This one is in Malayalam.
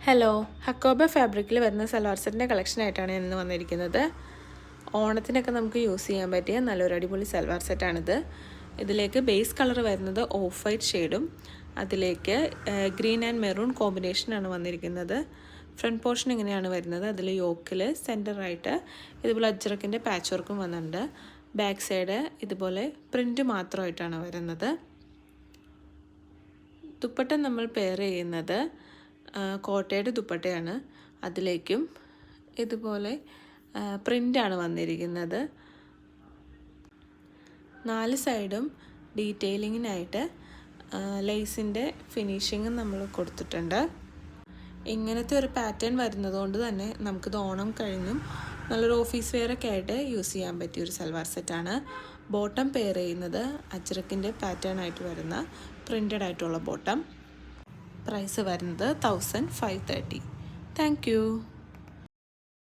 ഹലോ, ഹക്കോബ ഫാബ്രിക്കിൽ വരുന്ന സൽവാർ സെറ്റിൻ്റെ കളക്ഷനായിട്ടാണ് ഞാൻ ഇന്ന് വന്നിരിക്കുന്നത്. ഓണത്തിനൊക്കെ നമുക്ക് യൂസ് ചെയ്യാൻ പറ്റിയ നല്ലൊരു അടിപൊളി സൽവാർ സെറ്റാണിത്. ഇതിലേക്ക് ബേസ് കളർ വരുന്നത് ഓഫ് വൈറ്റ് ഷെയ്ഡും അതിലേക്ക് ഗ്രീൻ ആൻഡ് മെറൂൺ കോമ്പിനേഷനാണ് വന്നിരിക്കുന്നത്. ഫ്രണ്ട് പോർഷൻ ഇങ്ങനെയാണ് വരുന്നത്. അതിൽ യോക്കിൽ സെൻറ്ററായിട്ട് ഇതുപോലെ അജ്രക്കിൻ്റെ പാച്ച് വർക്കും വന്നിട്ടുണ്ട്. ബാക്ക് സൈഡ് ഇതുപോലെ പ്രിൻറ്റ് മാത്രമായിട്ടാണ് വരുന്നത്. ദുപ്പട്ട നമ്മൾ പെയർ ചെയ്യുന്നത് കോട്ടയുടെ ദുപ്പട്ടയാണ്. അതിലേക്കും ഇതുപോലെ പ്രിൻ്റാണ് വന്നിരിക്കുന്നത്. 4 സൈഡും ഡീറ്റെയിലിങ്ങിനായിട്ട് ലേസിൻ്റെ ഫിനിഷിങ്ങും നമ്മൾ കൊടുത്തിട്ടുണ്ട്. ഇങ്ങനത്തെ ഒരു പാറ്റേൺ വരുന്നതുകൊണ്ട് തന്നെ നമുക്കിത് ഓണം കഴിഞ്ഞും നല്ലൊരു ഓഫീസ് വെയറൊക്കെ ആയിട്ട് യൂസ് ചെയ്യാൻ പറ്റിയൊരു സൽവാർ സെറ്റാണ്. ബോട്ടം പെയർ ചെയ്യുന്നത് അജ്രക്കിൻ്റെ പാറ്റേൺ ആയിട്ട് വരുന്ന പ്രിൻ്റഡ് ആയിട്ടുള്ള ബോട്ടം. പ്രൈസ് വരുന്നത് 1530. Thank you.